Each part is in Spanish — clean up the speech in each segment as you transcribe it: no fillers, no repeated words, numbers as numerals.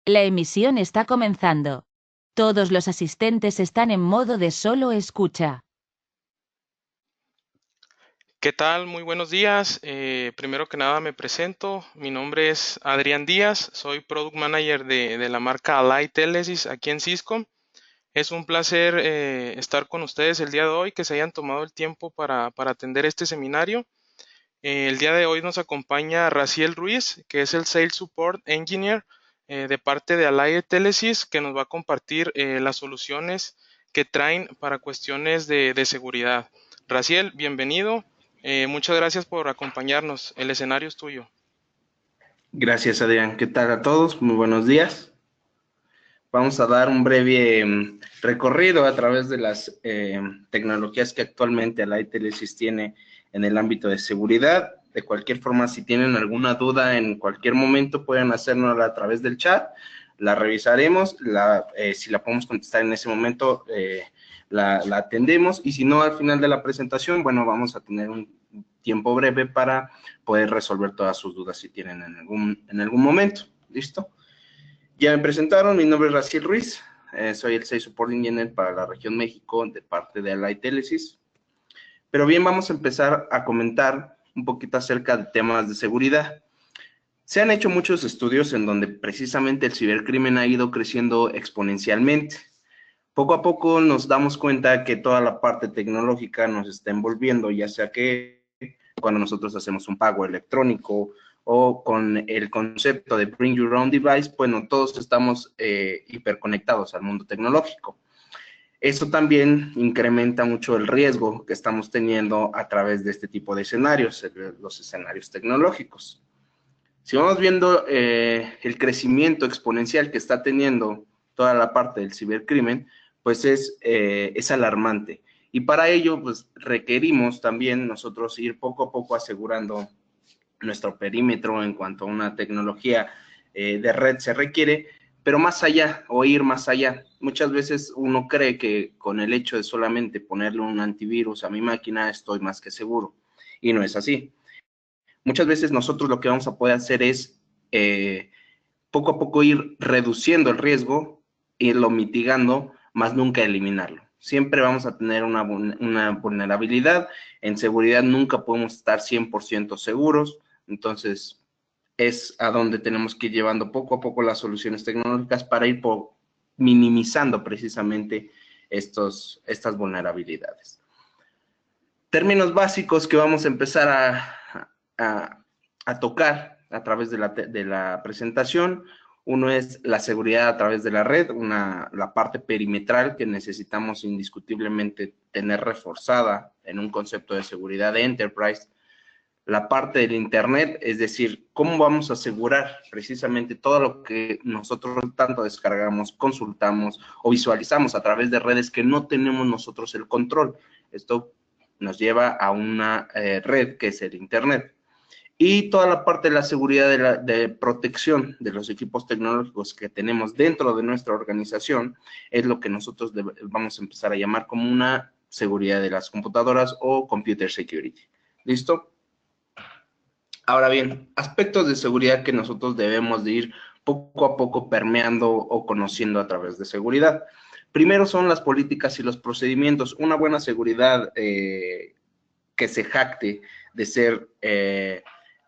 La emisión está comenzando. Todos los asistentes están en modo de solo escucha. ¿Qué tal? Muy buenos días. Primero que nada me presento. Mi nombre es Adrián Díaz. Soy Product Manager de la marca Allied Telesis aquí en Cisco. Es un placer estar con ustedes el día de hoy, que se hayan tomado el tiempo para atender este seminario. El día de hoy nos acompaña Raciel Ruiz, que es el Sales Support Engineer de parte de Allied Telesis, que nos va a compartir las soluciones que traen para cuestiones de seguridad. Raciel, bienvenido. Muchas gracias por acompañarnos. El escenario es tuyo. Gracias, Adrián. ¿Qué tal a todos? Muy buenos días. Vamos a dar un breve recorrido a través de las tecnologías que actualmente Allied Telesis tiene en el ámbito de seguridad. De cualquier forma, si tienen alguna duda en cualquier momento, pueden hacérnosla a través del chat. La revisaremos. Si la podemos contestar en ese momento, la atendemos. Y si no, al final de la presentación, bueno, vamos a tener un tiempo breve para poder resolver todas sus dudas si tienen en algún momento. ¿Listo? Ya me presentaron, mi nombre es Raciel Ruiz, soy el Sales Support Engineer para la región México de parte de Allied Telesis. Pero bien, vamos a empezar a comentar un poquito acerca de temas de seguridad. Se han hecho muchos estudios en donde precisamente el cibercrimen ha ido creciendo exponencialmente. Poco a poco nos damos cuenta que toda la parte tecnológica nos está envolviendo, ya sea que cuando nosotros hacemos un pago electrónico o con el concepto de Bring Your Own Device, bueno, todos estamos hiperconectados al mundo tecnológico. Eso también incrementa mucho el riesgo que estamos teniendo a través de este tipo de escenarios, los escenarios tecnológicos. Si vamos viendo el crecimiento exponencial que está teniendo toda la parte del cibercrimen, pues es alarmante. Y para ello, pues requerimos también nosotros ir poco a poco asegurando nuestro perímetro en cuanto a una tecnología de red se requiere, pero más allá, o ir más allá. Muchas veces uno cree que con el hecho de solamente ponerle un antivirus a mi máquina estoy más que seguro, y no es así. Muchas veces nosotros lo que vamos a poder hacer es poco a poco ir reduciendo el riesgo, irlo mitigando, más nunca eliminarlo. Siempre vamos a tener una vulnerabilidad. En seguridad nunca podemos estar 100% seguros. Entonces, es a donde tenemos que ir llevando poco a poco las soluciones tecnológicas para ir minimizando precisamente estas vulnerabilidades. Términos básicos que vamos a empezar a tocar a través de la presentación. Uno es la seguridad a través de la red, la parte perimetral que necesitamos indiscutiblemente tener reforzada en un concepto de seguridad de enterprise. La parte del Internet, es decir, cómo vamos a asegurar precisamente todo lo que nosotros tanto descargamos, consultamos o visualizamos a través de redes que no tenemos nosotros el control. Esto nos lleva a una red que es el Internet. Y toda la parte de la seguridad de protección de los equipos tecnológicos que tenemos dentro de nuestra organización es lo que nosotros vamos a empezar a llamar como una seguridad de las computadoras o computer security. ¿Listo? Ahora bien, aspectos de seguridad que nosotros debemos de ir poco a poco permeando o conociendo a través de seguridad. Primero son las políticas y los procedimientos. Una buena seguridad que se jacte de ser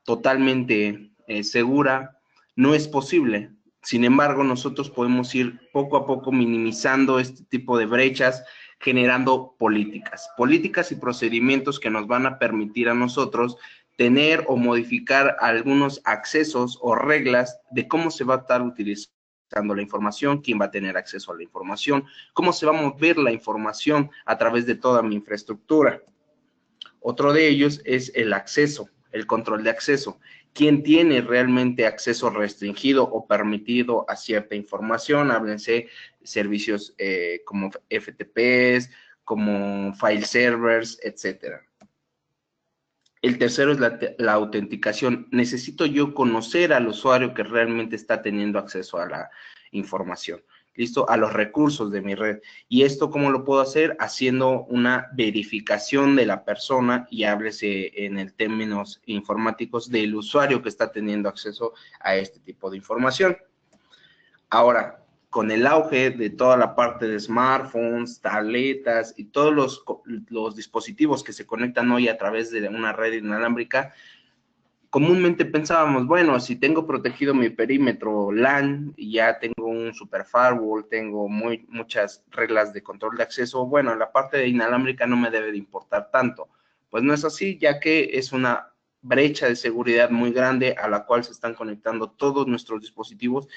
totalmente segura no es posible. Sin embargo, nosotros podemos ir poco a poco minimizando este tipo de brechas, generando políticas y procedimientos que nos van a permitir a nosotros tener o modificar algunos accesos o reglas de cómo se va a estar utilizando la información, quién va a tener acceso a la información, cómo se va a mover la información a través de toda mi infraestructura. Otro de ellos es el acceso, el control de acceso. ¿Quién tiene realmente acceso restringido o permitido a cierta información? Háblense servicios como FTPs, como file servers, etcétera. El tercero es la autenticación. Necesito yo conocer al usuario que realmente está teniendo acceso a la información, ¿listo? A los recursos de mi red. ¿Y esto cómo lo puedo hacer? Haciendo una verificación de la persona, y háblese en el términos informáticos del usuario que está teniendo acceso a este tipo de información. Ahora, con el auge de toda la parte de smartphones, tabletas y todos los dispositivos que se conectan hoy a través de una red inalámbrica, comúnmente pensábamos, bueno, si tengo protegido mi perímetro LAN y ya tengo un super firewall, tengo muchas reglas de control de acceso, bueno, la parte de inalámbrica no me debe de importar tanto. Pues no es así, ya que es una brecha de seguridad muy grande a la cual se están conectando todos nuestros dispositivos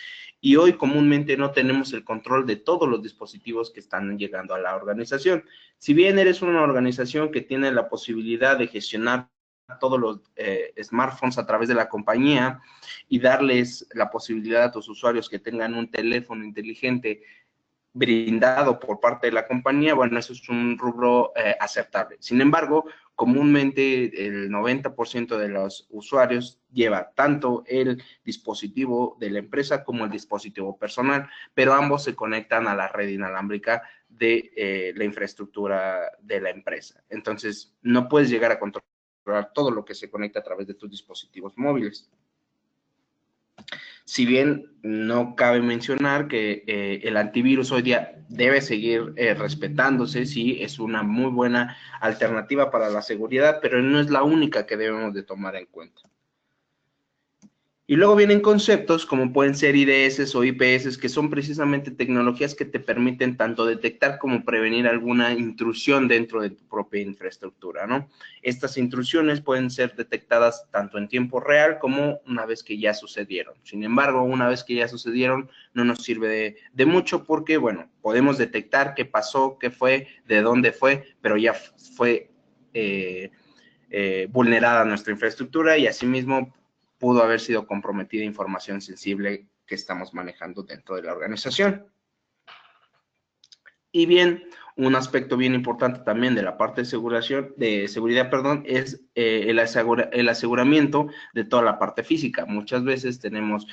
y hoy comúnmente no tenemos el control de todos los dispositivos que están llegando a la organización. Si bien eres una organización que tiene la posibilidad de gestionar todos los smartphones a través de la compañía y darles la posibilidad a tus usuarios que tengan un teléfono inteligente brindado por parte de la compañía, bueno, eso es un rubro aceptable. Sin embargo, comúnmente el 90% de los usuarios lleva tanto el dispositivo de la empresa como el dispositivo personal, pero ambos se conectan a la red inalámbrica de la infraestructura de la empresa. Entonces, no puedes llegar a controlar todo lo que se conecta a través de tus dispositivos móviles. Si bien no cabe mencionar que el antivirus hoy día debe seguir respetándose, sí, es una muy buena alternativa para la seguridad, pero no es la única que debemos de tomar en cuenta. Y luego vienen conceptos como pueden ser IDS o IPS, que son precisamente tecnologías que te permiten tanto detectar como prevenir alguna intrusión dentro de tu propia infraestructura, ¿no? Estas intrusiones pueden ser detectadas tanto en tiempo real como una vez que ya sucedieron. Sin embargo, una vez que ya sucedieron, no nos sirve de mucho porque, bueno, podemos detectar qué pasó, qué fue, de dónde fue, pero ya fue vulnerada nuestra infraestructura y asimismo pudo haber sido comprometida información sensible que estamos manejando dentro de la organización. Y bien, un aspecto bien importante también de la parte de seguridad, es el aseguramiento de toda la parte física. Muchas veces tenemos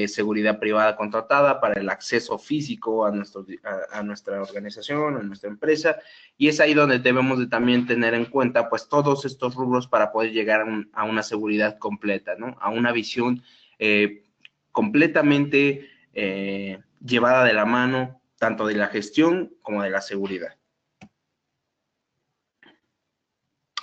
seguridad privada contratada para el acceso físico a nuestra organización, a nuestra empresa, y es ahí donde debemos de también tener en cuenta pues todos estos rubros para poder llegar a una seguridad completa, ¿no? A una visión completamente llevada de la mano tanto de la gestión como de la seguridad.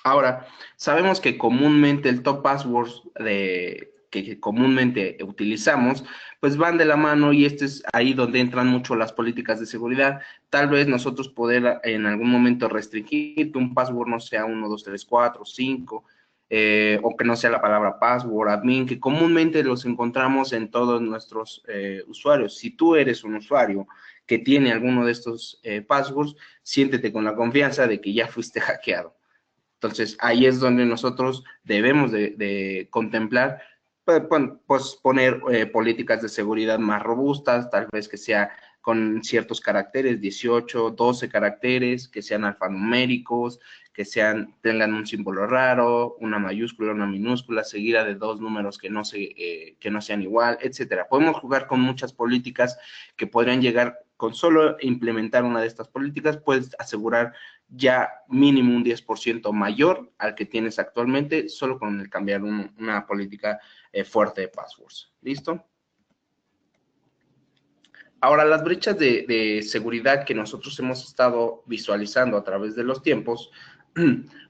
Ahora, sabemos que comúnmente el top passwords que comúnmente utilizamos, pues van de la mano y es ahí donde entran mucho las políticas de seguridad. Tal vez nosotros poder en algún momento restringir que un password no sea 1, 2, 3, 4, 5, o que no sea la palabra password, admin, que comúnmente los encontramos en todos nuestros usuarios. Si tú eres un usuario que tiene alguno de estos passwords, siéntete con la confianza de que ya fuiste hackeado. Entonces, ahí es donde nosotros debemos de contemplar, pues poner políticas de seguridad más robustas, tal vez que sea con ciertos caracteres, 18, 12 caracteres, que sean alfanuméricos, que tengan un símbolo raro, una mayúscula, una minúscula, seguida de 2 números que no sean igual, etcétera. Podemos jugar con muchas políticas que podrían llegar, con solo implementar una de estas políticas, puedes asegurar ya mínimo un 10% mayor al que tienes actualmente, solo con el cambiar una política fuerte de passwords. ¿Listo? Ahora, las brechas de seguridad que nosotros hemos estado visualizando a través de los tiempos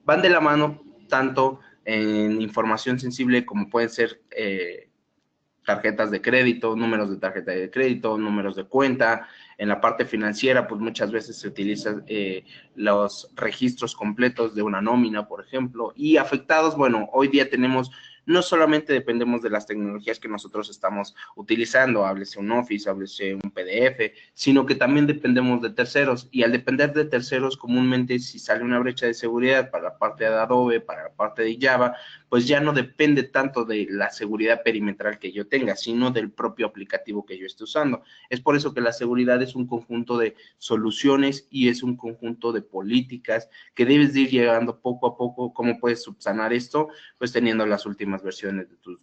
van de la mano tanto en información sensible como pueden ser tarjetas de crédito, números de tarjeta de crédito, números de cuenta. En la parte financiera, pues muchas veces se utilizan los registros completos de una nómina, por ejemplo, y afectados, bueno, hoy día tenemos, no solamente dependemos de las tecnologías que nosotros estamos utilizando, háblese un Office, háblese un PDF, sino que también dependemos de terceros, y al depender de terceros, comúnmente si sale una brecha de seguridad para la parte de Adobe, para la parte de Java, pues ya no depende tanto de la seguridad perimetral que yo tenga, sino del propio aplicativo que yo esté usando. Es por eso que la seguridad es un conjunto de soluciones y es un conjunto de políticas que debes de ir llegando poco a poco. ¿Cómo puedes subsanar esto? Pues teniendo las últimas versiones de tus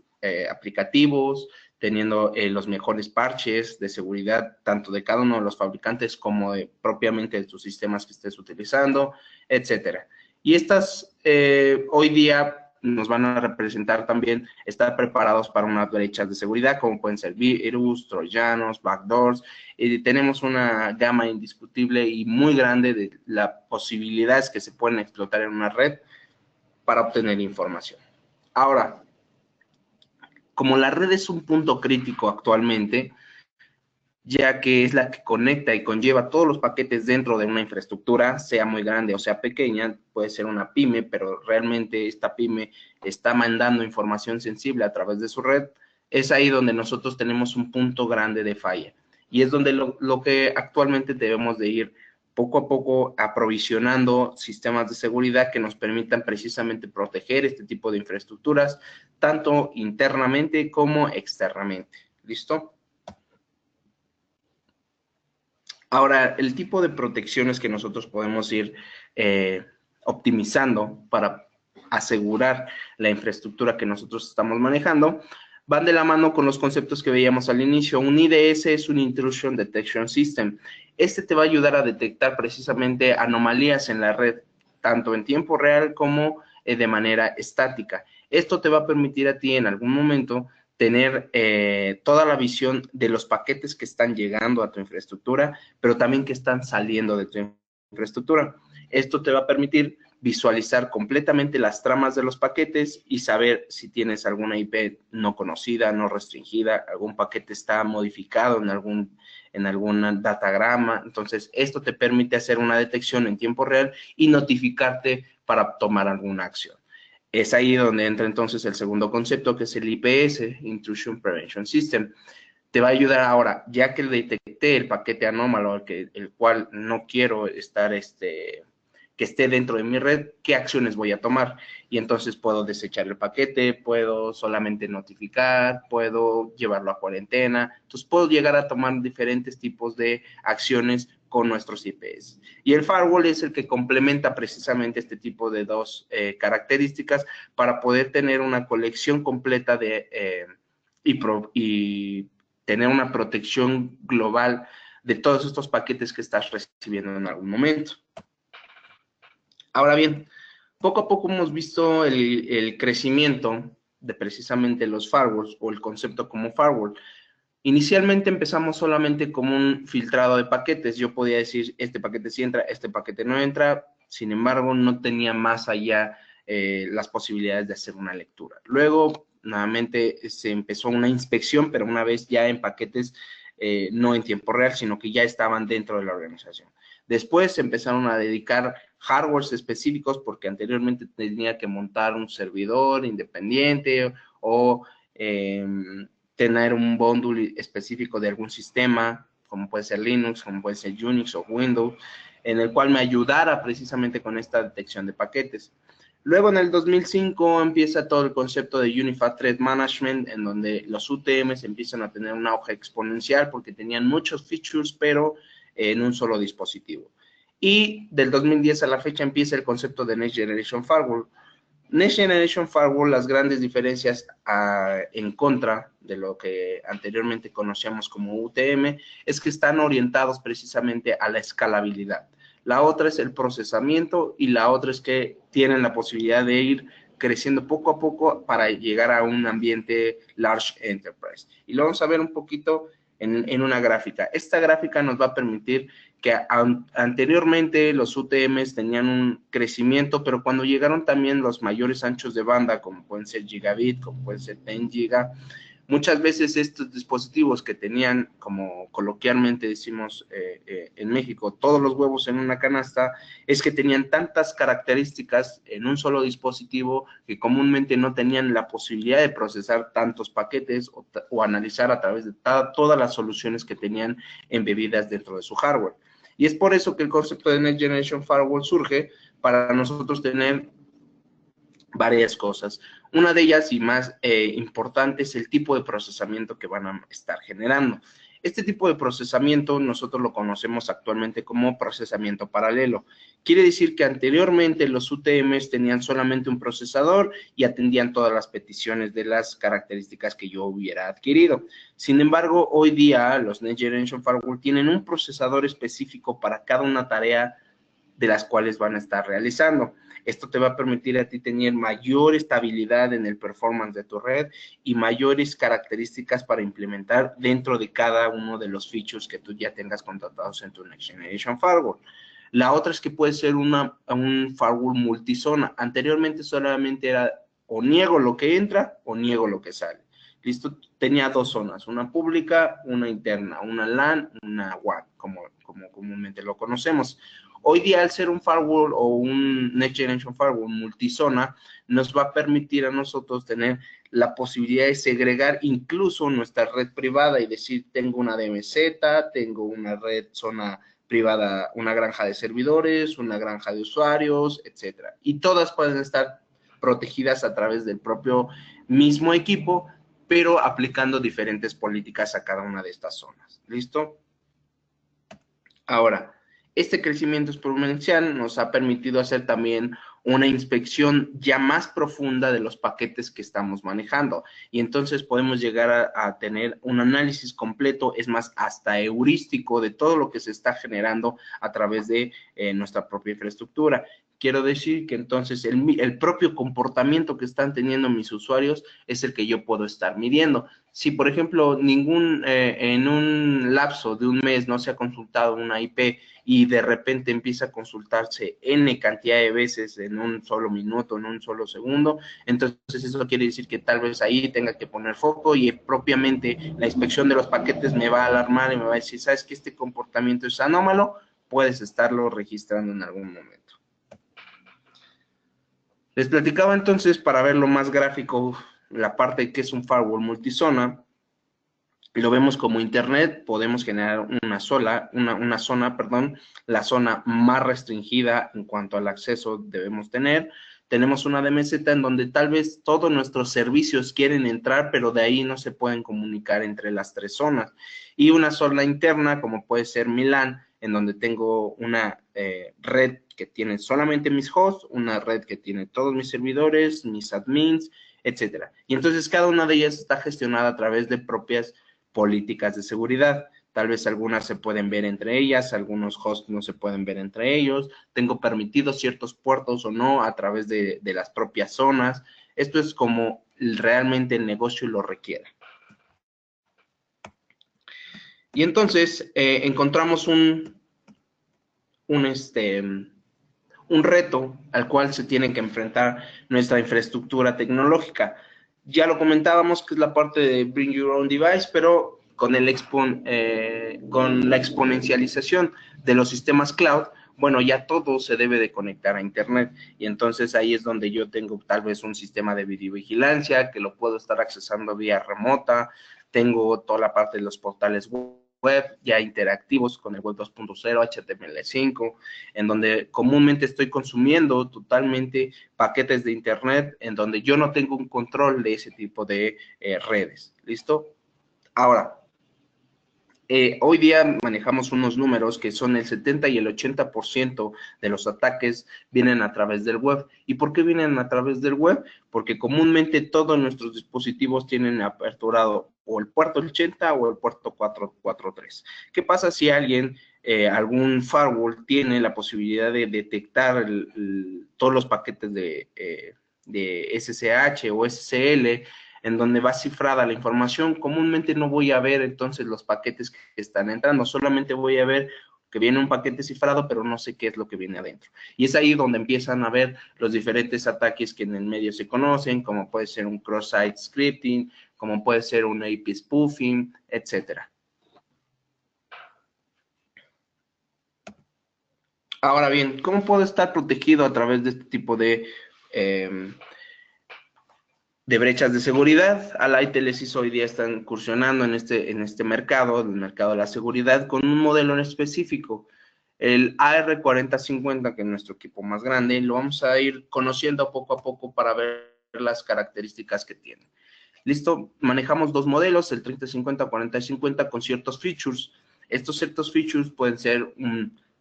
aplicativos, teniendo los mejores parches de seguridad, tanto de cada uno de los fabricantes como propiamente de tus sistemas que estés utilizando, etcétera. Y estas hoy día nos van a representar también estar preparados para unas brechas de seguridad, como pueden ser virus, troyanos, backdoors. Tenemos una gama indiscutible y muy grande de las posibilidades que se pueden explotar en una red para obtener información. Ahora, como la red es un punto crítico actualmente, ya que es la que conecta y conlleva todos los paquetes dentro de una infraestructura, sea muy grande o sea pequeña, puede ser una pyme, pero realmente esta pyme está mandando información sensible a través de su red, es ahí donde nosotros tenemos un punto grande de falla. Y es donde lo que actualmente debemos de ir poco a poco aprovisionando sistemas de seguridad que nos permitan precisamente proteger este tipo de infraestructuras, tanto internamente como externamente. ¿Listo? Ahora, el tipo de protecciones que nosotros podemos ir optimizando para asegurar la infraestructura que nosotros estamos manejando, van de la mano con los conceptos que veíamos al inicio. Un IDS es un Intrusion Detection System. Este te va a ayudar a detectar precisamente anomalías en la red, tanto en tiempo real como de manera estática. Esto te va a permitir a ti en algún momento tener toda la visión de los paquetes que están llegando a tu infraestructura, pero también que están saliendo de tu infraestructura. Esto te va a permitir visualizar completamente las tramas de los paquetes y saber si tienes alguna IP no conocida, no restringida, algún paquete está modificado en algún datagrama. Entonces, esto te permite hacer una detección en tiempo real y notificarte para tomar alguna acción. Es ahí donde entra entonces el segundo concepto, que es el IPS, Intrusion Prevention System. Te va a ayudar ahora, ya que detecté el paquete anómalo, el cual no quiero estar, que esté dentro de mi red, ¿qué acciones voy a tomar? Y entonces puedo desechar el paquete, puedo solamente notificar, puedo llevarlo a cuarentena. Entonces puedo llegar a tomar diferentes tipos de acciones con nuestros IPs. Y el firewall es el que complementa precisamente este tipo de dos características para poder tener una colección completa y tener una protección global de todos estos paquetes que estás recibiendo en algún momento. Ahora bien, poco a poco hemos visto el crecimiento de precisamente los firewalls o el concepto como firewall. Inicialmente empezamos solamente como un filtrado de paquetes. Yo podía decir, este paquete sí entra, este paquete no entra. Sin embargo, no tenía más allá las posibilidades de hacer una lectura. Luego, nuevamente, se empezó una inspección, pero una vez ya en paquetes, no en tiempo real, sino que ya estaban dentro de la organización. Después se empezaron a dedicar hardwares específicos porque anteriormente tenía que montar un servidor independiente o tener un bundle específico de algún sistema, como puede ser Linux, como puede ser Unix o Windows, en el cual me ayudara precisamente con esta detección de paquetes. Luego en el 2005 empieza todo el concepto de Unified Threat Management, en donde los UTMs empiezan a tener un auge exponencial porque tenían muchos features, pero en un solo dispositivo. Y del 2010 a la fecha empieza el concepto de Next Generation Firewall. Next Generation Firewall, las grandes diferencias en contra de lo que anteriormente conocíamos como UTM, es que están orientados precisamente a la escalabilidad. La otra es el procesamiento y la otra es que tienen la posibilidad de ir creciendo poco a poco para llegar a un ambiente large enterprise. Y lo vamos a ver un poquito en una gráfica. Esta gráfica nos va a permitir que anteriormente los UTMs tenían un crecimiento, pero cuando llegaron también los mayores anchos de banda, como pueden ser gigabit, como pueden ser 10 giga, muchas veces estos dispositivos que tenían, como coloquialmente decimos en México, todos los huevos en una canasta, es que tenían tantas características en un solo dispositivo que comúnmente no tenían la posibilidad de procesar tantos paquetes o analizar a través de todas las soluciones que tenían embebidas dentro de su hardware. Y es por eso que el concepto de Next Generation Firewall surge para nosotros tener varias cosas. Una de ellas y más importante es el tipo de procesamiento que van a estar generando. Este tipo de procesamiento nosotros lo conocemos actualmente como procesamiento paralelo. Quiere decir que anteriormente los UTMs tenían solamente un procesador y atendían todas las peticiones de las características que yo hubiera adquirido. Sin embargo, hoy día los Next Generation Firewall tienen un procesador específico para cada una tarea de las cuales van a estar realizando. Esto te va a permitir a ti tener mayor estabilidad en el performance de tu red y mayores características para implementar dentro de cada uno de los features que tú ya tengas contratados en tu Next Generation Firewall. La otra es que puede ser un firewall multizona. Anteriormente solamente era o niego lo que entra o niego lo que sale. ¿Listo? Tenía dos zonas, una pública, una interna, una LAN, una WAN, como comúnmente lo conocemos. Hoy día, al ser un firewall o un Next Generation Firewall multizona, nos va a permitir a nosotros tener la posibilidad de segregar incluso nuestra red privada y decir, tengo una DMZ, tengo una red zona privada, una granja de servidores, una granja de usuarios, etcétera. Y todas pueden estar protegidas a través del propio mismo equipo, pero aplicando diferentes políticas a cada una de estas zonas. ¿Listo? Ahora, este crecimiento exponencial nos ha permitido hacer también una inspección ya más profunda de los paquetes que estamos manejando y entonces podemos llegar a tener un análisis completo, es más, hasta heurístico de todo lo que se está generando a través de nuestra propia infraestructura. Quiero decir que entonces el propio comportamiento que están teniendo mis usuarios es el que yo puedo estar midiendo. Si, por ejemplo, en un lapso de un mes no se ha consultado una IP y de repente empieza a consultarse N cantidad de veces en un solo minuto, en un solo segundo, entonces eso quiere decir que tal vez ahí tenga que poner foco y propiamente la inspección de los paquetes me va a alarmar y me va a decir, ¿sabes que este comportamiento es anómalo? Puedes estarlo registrando en algún momento. Les platicaba entonces, para verlo más gráfico, la parte que es un firewall multizona. Lo vemos como Internet, podemos generar una zona, la zona más restringida en cuanto al acceso debemos tener. Tenemos una DMZ en donde tal vez todos nuestros servicios quieren entrar, pero de ahí no se pueden comunicar entre las tres zonas. Y una zona interna, como puede ser mi LAN, en donde tengo una red que tiene solamente mis hosts, una red que tiene todos mis servidores, mis admins, etcétera. Y entonces cada una de ellas está gestionada a través de propias políticas de seguridad. Tal vez algunas se pueden ver entre ellas, algunos hosts no se pueden ver entre ellos. Tengo permitidos ciertos puertos o no a través de las propias zonas. Esto es como realmente el negocio lo requiere. Y entonces encontramos un reto al cual se tiene que enfrentar nuestra infraestructura tecnológica. Ya lo comentábamos, que es la parte de Bring Your Own Device, pero con la exponencialización de los sistemas cloud, bueno, ya todo se debe de conectar a Internet. Y entonces ahí es donde yo tengo tal vez un sistema de videovigilancia que lo puedo estar accesando vía remota. Tengo toda la parte de los portales web ya interactivos con el web 2.0, HTML5, en donde comúnmente estoy consumiendo totalmente paquetes de Internet, en donde yo no tengo un control de ese tipo de redes. ¿Listo? Ahora, hoy día manejamos unos números que son el 70 y el 80% de los ataques vienen a través del web. ¿Y por qué vienen a través del web? Porque comúnmente todos nuestros dispositivos tienen aperturado o el puerto 80 o el puerto 443. ¿Qué pasa si alguien, algún firewall, tiene la posibilidad de detectar todos los paquetes de SSH o SSL, en donde va cifrada la información? Comúnmente no voy a ver entonces los paquetes que están entrando, solamente voy a ver que viene un paquete cifrado, pero no sé qué es lo que viene adentro. Y es ahí donde empiezan a ver los diferentes ataques que en el medio se conocen, como puede ser un cross-site scripting, como puede ser un IP spoofing, etcétera. Ahora bien, ¿cómo puedo estar protegido a través de este tipo de brechas de seguridad? Allied Telesis hoy día está incursionando en este mercado, el mercado de la seguridad, con un modelo en específico. El AR4050, que es nuestro equipo más grande, lo vamos a ir conociendo poco a poco para ver las características que tiene. Listo, manejamos dos modelos, el 3050, 4050, con ciertos features. Estos ciertos features pueden ser,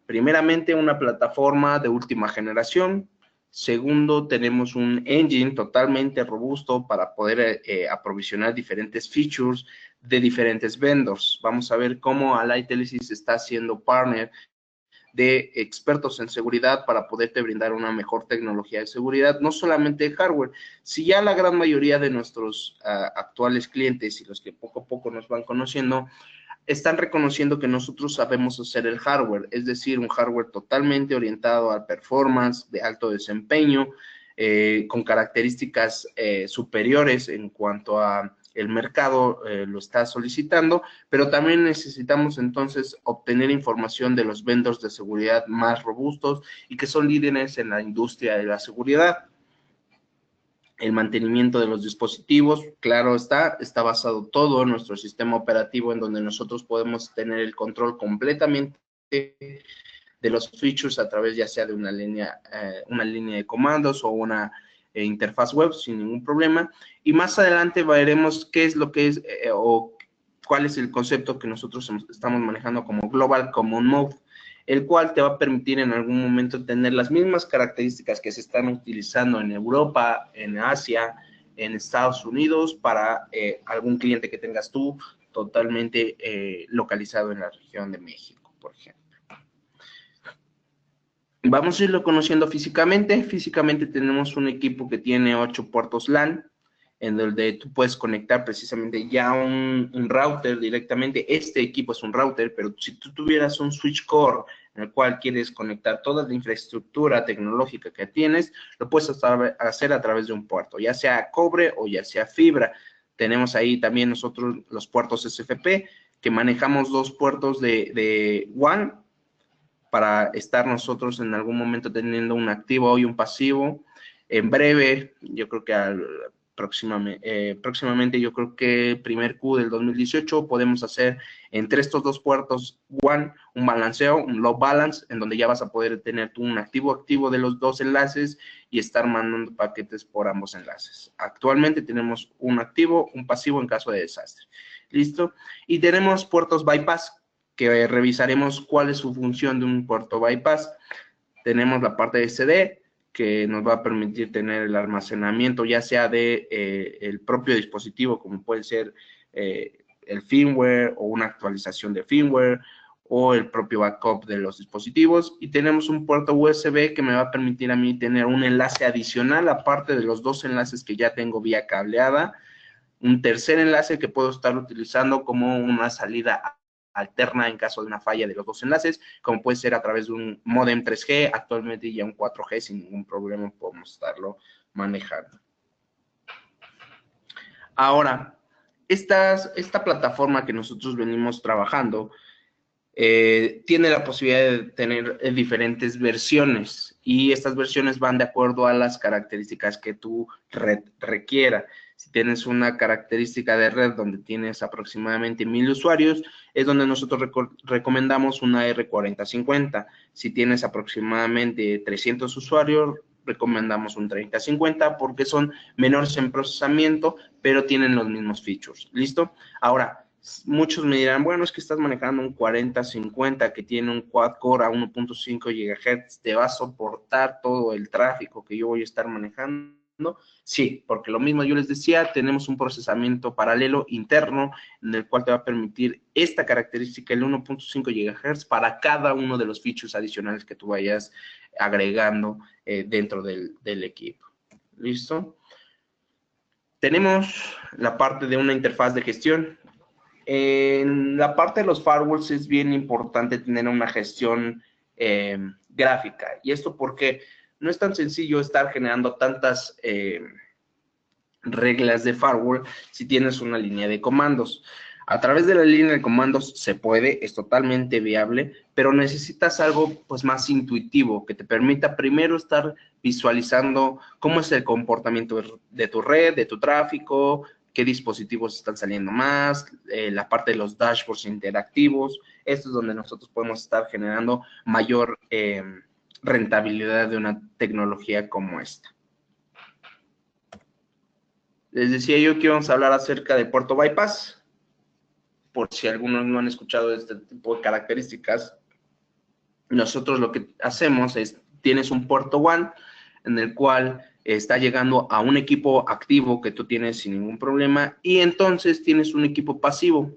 primeramente, una plataforma de última generación. Segundo, tenemos un engine totalmente robusto para poder aprovisionar diferentes features de diferentes vendors. Vamos a ver cómo Allied Telesis está haciendo partner de expertos en seguridad para poderte brindar una mejor tecnología de seguridad, no solamente de hardware. Si ya la gran mayoría de nuestros actuales clientes y los que poco a poco nos van conociendo, están reconociendo que nosotros sabemos hacer el hardware, es decir, un hardware totalmente orientado al performance, de alto desempeño, con características superiores en cuanto a el mercado lo está solicitando, pero también necesitamos entonces obtener información de los vendors de seguridad más robustos y que son líderes en la industria de la seguridad. El mantenimiento de los dispositivos, claro está basado todo en nuestro sistema operativo en donde nosotros podemos tener el control completamente de los features a través ya sea de una línea de comandos o una interfaz web sin ningún problema. Y más adelante veremos qué es lo que es o cuál es el concepto que nosotros estamos manejando como Global Common Mode, el cual te va a permitir en algún momento tener las mismas características que se están utilizando en Europa, en Asia, en Estados Unidos, para algún cliente que tengas tú totalmente localizado en la región de México, por ejemplo. Vamos a irlo conociendo físicamente. Físicamente tenemos un equipo que tiene 8 puertos LAN, en donde tú puedes conectar precisamente ya un router directamente. Este equipo es un router, pero si tú tuvieras un switch core en el cual quieres conectar toda la infraestructura tecnológica que tienes, lo puedes hacer a través de un puerto, ya sea cobre o ya sea fibra. Tenemos ahí también nosotros los puertos SFP, que manejamos 2 puertos de WAN, para estar nosotros en algún momento teniendo un activo y un pasivo. En breve, yo creo que próximamente, yo creo que primer Q del 2018, podemos hacer entre estos 2 puertos WAN un balanceo, un load balance, en donde ya vas a poder tener tú un activo de los 2 enlaces y estar mandando paquetes por ambos enlaces. Actualmente tenemos un activo, un pasivo en caso de desastre. ¿Listo? Y tenemos puertos bypass, que revisaremos cuál es su función de un puerto bypass. Tenemos la parte de SD, que nos va a permitir tener el almacenamiento, ya sea de el propio dispositivo, como puede ser el firmware o una actualización de firmware, o el propio backup de los dispositivos. Y tenemos un puerto USB que me va a permitir a mí tener un enlace adicional, aparte de los 2 enlaces que ya tengo vía cableada, un tercer enlace que puedo estar utilizando como una salida alterna en caso de una falla de los 2 enlaces, como puede ser a través de un modem 3G, actualmente ya un 4G sin ningún problema podemos estarlo manejando. Ahora, esta plataforma que nosotros venimos trabajando tiene la posibilidad de tener diferentes versiones, y estas versiones van de acuerdo a las características que tu red requiera. Si tienes una característica de red donde tienes aproximadamente 1000 usuarios, es donde nosotros recomendamos una R4050. Si tienes aproximadamente 300 usuarios, recomendamos un 3050 porque son menores en procesamiento, pero tienen los mismos features. ¿Listo? Ahora, muchos me dirán, bueno, es que estás manejando un 4050 que tiene un quad-core a 1.5 GHz, ¿te va a soportar todo el tráfico que yo voy a estar manejando? Sí, porque lo mismo yo les decía, tenemos un procesamiento paralelo interno en el cual te va a permitir esta característica, el 1.5 GHz, para cada uno de los features adicionales que tú vayas agregando dentro del equipo. ¿Listo? Tenemos la parte de una interfaz de gestión. En la parte de los firewalls es bien importante tener una gestión gráfica. ¿Y esto porque no es tan sencillo estar generando tantas reglas de firewall si tienes una línea de comandos? A través de la línea de comandos se puede, es totalmente viable, pero necesitas algo pues más intuitivo que te permita primero estar visualizando cómo es el comportamiento de tu red, de tu tráfico, qué dispositivos están saliendo más, la parte de los dashboards interactivos. Esto es donde nosotros podemos estar generando mayor rentabilidad de una tecnología como esta. Les decía yo que íbamos a hablar acerca de puerto bypass, por si algunos no han escuchado este tipo de características. Nosotros lo que hacemos es, tienes un puerto WAN en el cual está llegando a un equipo activo que tú tienes sin ningún problema, y entonces tienes un equipo pasivo.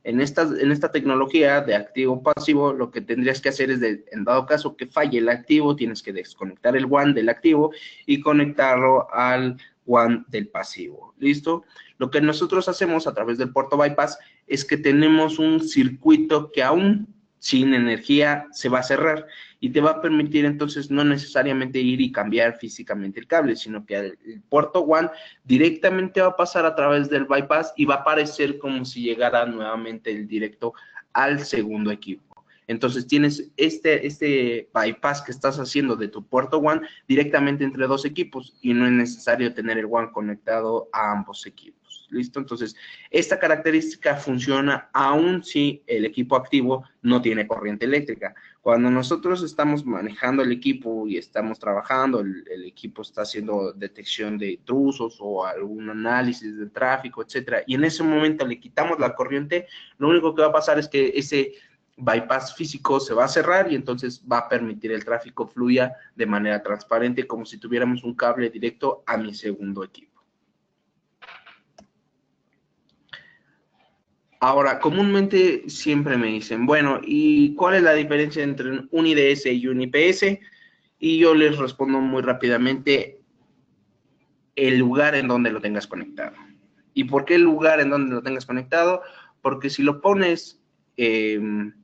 En esta tecnología de activo-pasivo, lo que tendrías que hacer es, en dado caso que falle el activo, tienes que desconectar el WAN del activo y conectarlo al WAN del pasivo. ¿Listo? Lo que nosotros hacemos a través del puerto bypass es que tenemos un circuito que aún sin energía se va a cerrar y te va a permitir entonces no necesariamente ir y cambiar físicamente el cable, sino que el puerto WAN directamente va a pasar a través del bypass y va a aparecer como si llegara nuevamente el directo al segundo equipo. Entonces tienes este bypass que estás haciendo de tu puerto WAN directamente entre dos equipos y no es necesario tener el WAN conectado a ambos equipos. ¿Listo? Entonces, esta característica funciona aun si el equipo activo no tiene corriente eléctrica. Cuando nosotros estamos manejando el equipo y estamos trabajando, el equipo está haciendo detección de intrusos o algún análisis del tráfico, etcétera, y en ese momento le quitamos la corriente, lo único que va a pasar es que ese bypass físico se va a cerrar y entonces va a permitir el tráfico fluya de manera transparente como si tuviéramos un cable directo a mi segundo equipo. Ahora, comúnmente siempre me dicen, bueno, ¿y cuál es la diferencia entre un IDS y un IPS? Y yo les respondo muy rápidamente, el lugar en donde lo tengas conectado. ¿Y por qué el lugar en donde lo tengas conectado? Porque si lo pones en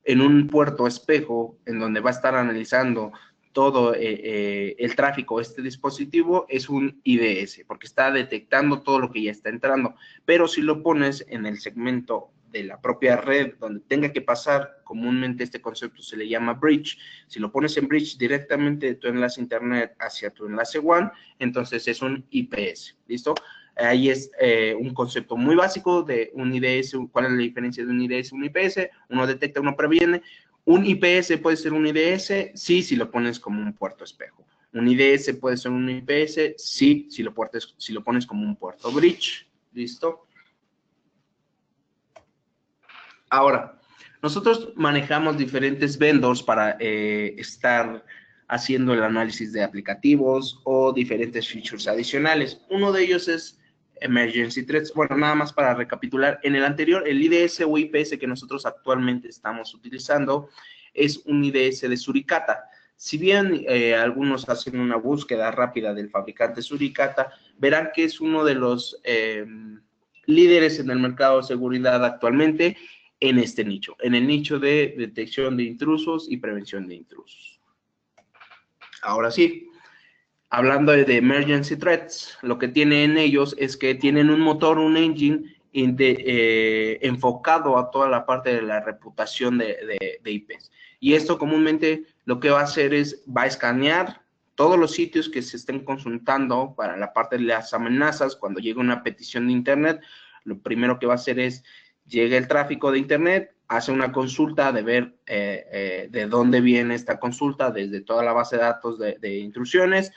un puerto espejo, en donde va a estar analizando todo el tráfico, este dispositivo es un IDS, porque está detectando todo lo que ya está entrando. Pero si lo pones en el segmento de la propia red, donde tenga que pasar, comúnmente este concepto se le llama bridge. Si lo pones en bridge directamente de tu enlace internet hacia tu enlace WAN, entonces es un IPS, ¿listo? Ahí es un concepto muy básico de un IDS. ¿Cuál es la diferencia de un IDS y un IPS? Uno detecta, uno previene. Un IPS puede ser un IDS, sí, si lo pones como un puerto espejo. Un IDS puede ser un IPS, sí, si lo pones como un puerto bridge. ¿Listo? Ahora, nosotros manejamos diferentes vendors para estar haciendo el análisis de aplicativos o diferentes features adicionales. Uno de ellos es Emergency Threats. Bueno, nada más para recapitular, en el anterior, el IDS o IPS que nosotros actualmente estamos utilizando es un IDS de Suricata. Si bien algunos hacen una búsqueda rápida del fabricante Suricata, verán que es uno de los líderes en el mercado de seguridad actualmente en este nicho, en el nicho de detección de intrusos y prevención de intrusos. Ahora sí, hablando de emergency threats, lo que tienen ellos es que tienen un motor, un engine enfocado a toda la parte de la reputación de IPs. Y esto comúnmente lo que va a hacer es, va a escanear todos los sitios que se estén consultando para la parte de las amenazas. Cuando llega una petición de internet, lo primero que va a hacer es, llega el tráfico de internet, hace una consulta de ver de dónde viene esta consulta, desde toda la base de datos de intrusiones,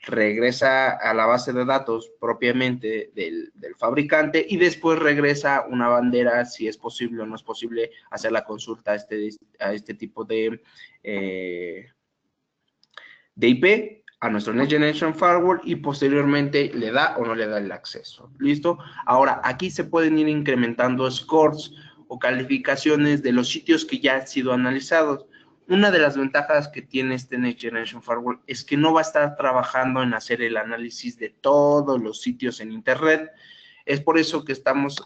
regresa a la base de datos propiamente del fabricante y después regresa una bandera si es posible o no es posible hacer la consulta a este tipo de IP, a nuestro Next Generation Firewall, y posteriormente le da o no le da el acceso. ¿Listo? Ahora, aquí se pueden ir incrementando scores o calificaciones de los sitios que ya han sido analizados. Una de las ventajas que tiene este Next Generation Firewall es que no va a estar trabajando en hacer el análisis de todos los sitios en Internet. Es por eso que estamos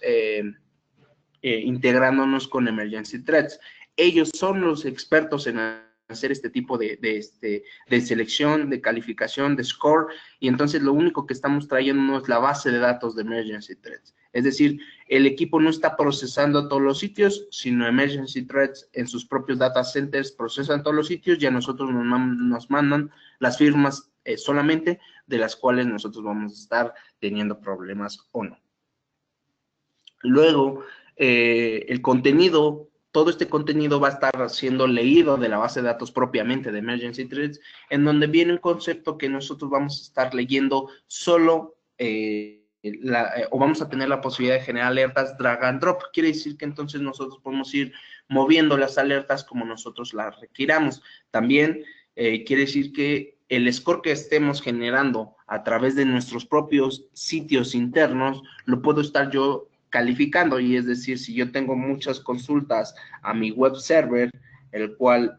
integrándonos con Emergency Threats. Ellos son los expertos en hacer este tipo de selección, de calificación, de score, y entonces lo único que estamos trayendo es la base de datos de Emergency Threats. Es decir, el equipo no está procesando todos los sitios, sino Emergency Threats en sus propios data centers procesan todos los sitios y a nosotros nos mandan las firmas solamente de las cuales nosotros vamos a estar teniendo problemas o no. Luego, el contenido, todo este contenido va a estar siendo leído de la base de datos propiamente de Emergency Threats, en donde viene un concepto que nosotros vamos a estar leyendo solo o vamos a tener la posibilidad de generar alertas drag and drop. Quiere decir que entonces nosotros podemos ir moviendo las alertas como nosotros las requiramos. También quiere decir que el score que estemos generando a través de nuestros propios sitios internos, lo puedo estar yo calificando, y es decir, si yo tengo muchas consultas a mi web server, el cual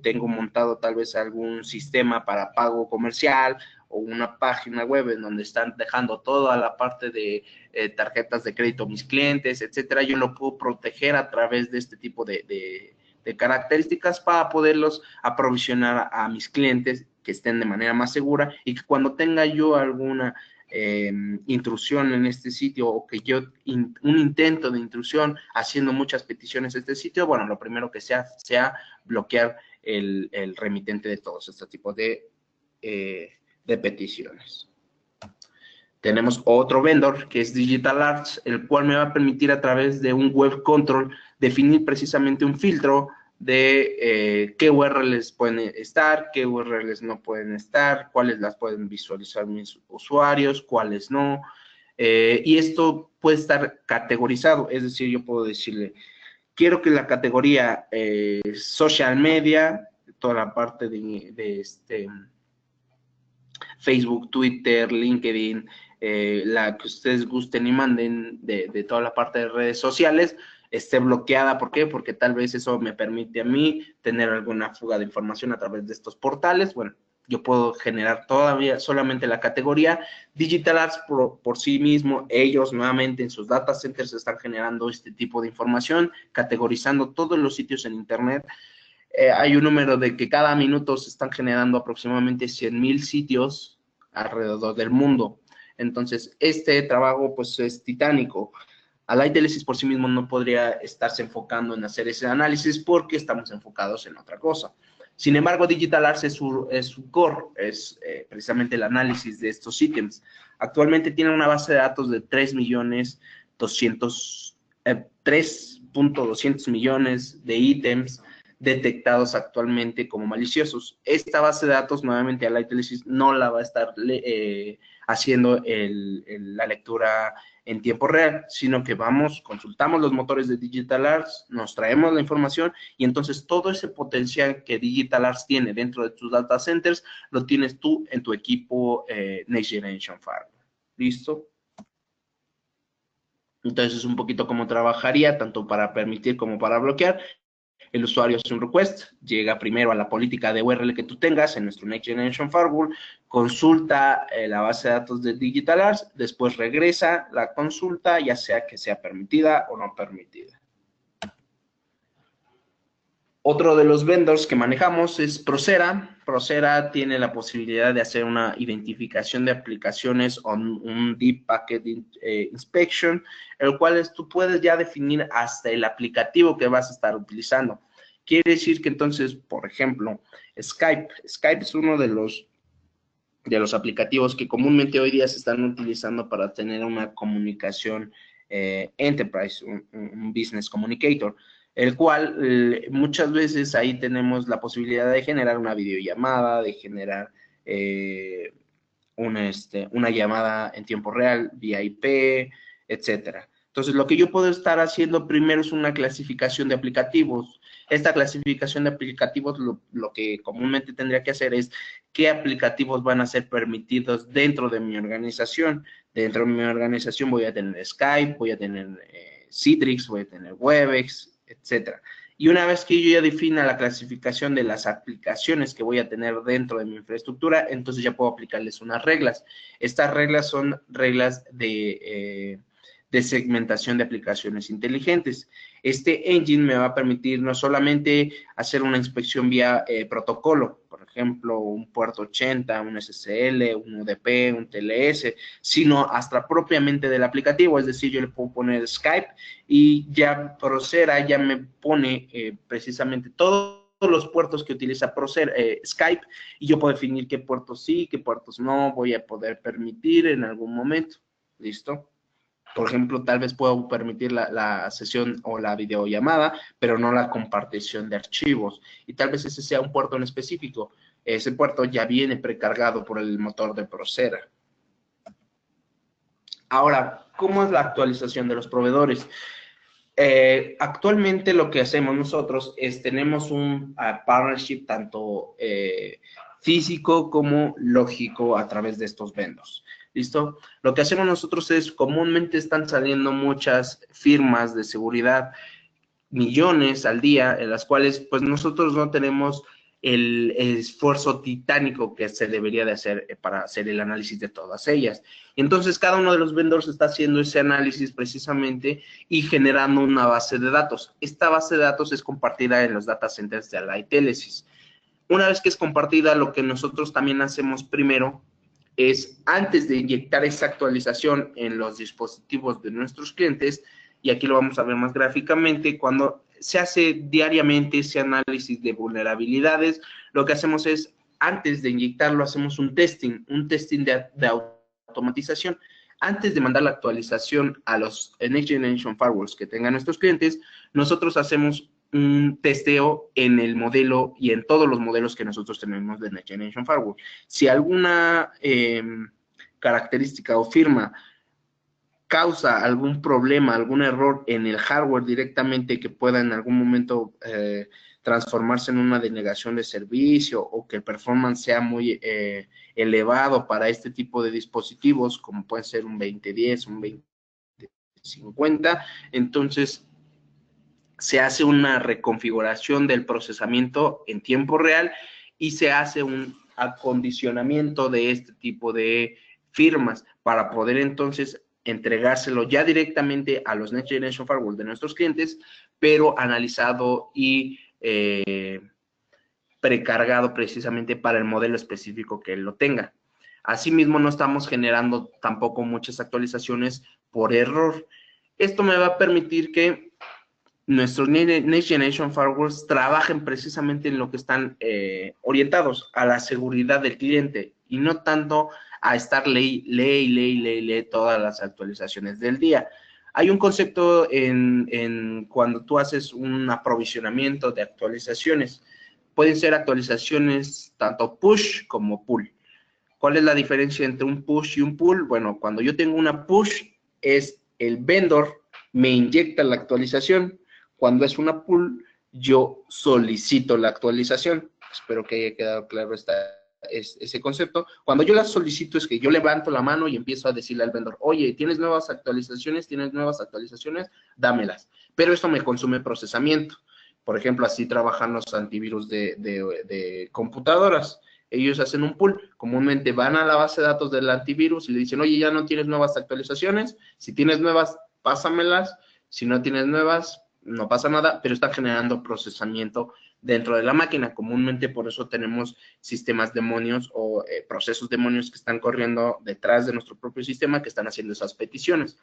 tengo montado tal vez algún sistema para pago comercial o una página web en donde están dejando toda la parte de tarjetas de crédito a mis clientes, etcétera, yo lo puedo proteger a través de este tipo de características para poderlos aprovisionar a mis clientes que estén de manera más segura y que cuando tenga yo alguna intrusión en este sitio o que yo un intento de intrusión haciendo muchas peticiones a este sitio, bueno, lo primero que sea bloquear el remitente de todos estos tipos de peticiones. Tenemos otro vendor que es Digital Arts, el cual me va a permitir a través de un web control definir precisamente un filtro de qué URLs pueden estar, qué URLs no pueden estar, cuáles las pueden visualizar mis usuarios, cuáles no. Y esto puede estar categorizado, es decir, yo puedo decirle, quiero que la categoría social media, toda la parte de Facebook, Twitter, LinkedIn, la que ustedes gusten y manden de toda la parte de redes sociales, esté bloqueada. ¿Por qué? Porque tal vez eso me permite a mí tener alguna fuga de información a través de estos portales. Bueno, yo puedo generar todavía solamente la categoría. Digital Arts por sí mismo, ellos nuevamente en sus data centers están generando este tipo de información, categorizando todos los sitios en Internet. Hay un número de que cada minuto se están generando aproximadamente 100,000 sitios alrededor del mundo. Entonces, este trabajo pues es titánico. Lightelessys por sí mismo no podría estarse enfocando en hacer ese análisis porque estamos enfocados en otra cosa. Sin embargo, Digital Arts es su core, es precisamente el análisis de estos ítems. Actualmente tiene una base de datos de 3.200 millones de ítems detectados actualmente como maliciosos. Esta base de datos, nuevamente, Lightelessys no la va a estar haciendo la lectura en tiempo real, sino que consultamos los motores de Digital Arts, nos traemos la información y entonces todo ese potencial que Digital Arts tiene dentro de tus data centers, lo tienes tú en tu equipo Next Generation Firewall. ¿Listo? Entonces es un poquito cómo trabajaría, tanto para permitir como para bloquear. El usuario hace un request, llega primero a la política de URL que tú tengas en nuestro Next Generation Firewall, consulta la base de datos de Digital Arts, después regresa la consulta, ya sea que sea permitida o no permitida. Otro de los vendors que manejamos es Procera. Procera tiene la posibilidad de hacer una identificación de aplicaciones o un Deep Packet Inspection, el cual tú puedes ya definir hasta el aplicativo que vas a estar utilizando. Quiere decir que entonces, por ejemplo, Skype es uno de los aplicativos que comúnmente hoy día se están utilizando para tener una comunicación enterprise, un business communicator, el cual muchas veces ahí tenemos la posibilidad de generar una videollamada, de generar una llamada en tiempo real, vía IP, etcétera. Entonces, lo que yo puedo estar haciendo primero es una clasificación de aplicativos. Esta clasificación de aplicativos, lo que comúnmente tendría que hacer es qué aplicativos van a ser permitidos dentro de mi organización. Dentro de mi organización voy a tener Skype, voy a tener Citrix, voy a tener Webex, etcétera. Y una vez que yo ya defina la clasificación de las aplicaciones que voy a tener dentro de mi infraestructura, entonces ya puedo aplicarles unas reglas. Estas reglas son reglas de segmentación de aplicaciones inteligentes. Este engine me va a permitir no solamente hacer una inspección vía protocolo, por ejemplo, un puerto 80, un SSL, un UDP, un TLS, sino hasta propiamente del aplicativo. Es decir, yo le puedo poner Skype y ya Procera ya me pone precisamente todos los puertos que utiliza Skype, y yo puedo definir qué puertos sí, qué puertos no voy a poder permitir en algún momento. ¿Listo? Por ejemplo, tal vez puedo permitir la sesión o la videollamada, pero no la compartición de archivos. Y tal vez ese sea un puerto en específico. Ese puerto ya viene precargado por el motor de Procera. Ahora, ¿cómo es la actualización de los proveedores? Actualmente lo que hacemos nosotros es tenemos un partnership tanto físico como lógico a través de estos vendors. ¿Listo? Lo que hacemos nosotros es, comúnmente están saliendo muchas firmas de seguridad, millones al día, en las cuales pues nosotros no tenemos el esfuerzo titánico que se debería de hacer para hacer el análisis de todas ellas. Entonces, cada uno de los vendors está haciendo ese análisis precisamente y generando una base de datos. Esta base de datos es compartida en los data centers de Allied Telesis. Una vez que es compartida, lo que nosotros también hacemos primero es, antes de inyectar esa actualización en los dispositivos de nuestros clientes, y aquí lo vamos a ver más gráficamente, cuando se hace diariamente ese análisis de vulnerabilidades, lo que hacemos es, antes de inyectarlo, hacemos un testing de automatización. Antes de mandar la actualización a los Next Generation Firewalls que tengan nuestros clientes, nosotros hacemos un testeo en el modelo y en todos los modelos que nosotros tenemos de Next Generation Firewall. Si alguna característica o firma causa algún problema, algún error en el hardware directamente que pueda en algún momento transformarse en una denegación de servicio o que el performance sea muy elevado para este tipo de dispositivos, como puede ser un 2010, un 2050, entonces se hace una reconfiguración del procesamiento en tiempo real y se hace un acondicionamiento de este tipo de firmas para poder entonces entregárselo ya directamente a los Next Generation Firewall de nuestros clientes, pero analizado y precargado precisamente para el modelo específico que él lo tenga. Asimismo, no estamos generando tampoco muchas actualizaciones por error. Esto me va a permitir que nuestros Next Generation Firewalls trabajen precisamente en lo que están orientados a la seguridad del cliente y no tanto a estar lee todas las actualizaciones del día. Hay un concepto en cuando tú haces un aprovisionamiento de actualizaciones. Pueden ser actualizaciones tanto push como pull. ¿Cuál es la diferencia entre un push y un pull? Bueno, cuando yo tengo una push, es el vendor me inyecta la actualización. Cuando es una pull, yo solicito la actualización. Espero que haya quedado claro ese concepto. Cuando yo la solicito es que yo levanto la mano y empiezo a decirle al vendor, oye, ¿tienes nuevas actualizaciones? ¿Tienes nuevas actualizaciones? Dámelas. Pero esto me consume procesamiento. Por ejemplo, así trabajan los antivirus de computadoras. Ellos hacen un pull, comúnmente van a la base de datos del antivirus y le dicen, oye, ya no tienes nuevas actualizaciones, si tienes nuevas, pásamelas, si no tienes nuevas, no pasa nada, pero están generando procesamiento dentro de la máquina. Comúnmente por eso tenemos sistemas demonios o procesos demonios que están corriendo detrás de nuestro propio sistema que están haciendo esas peticiones.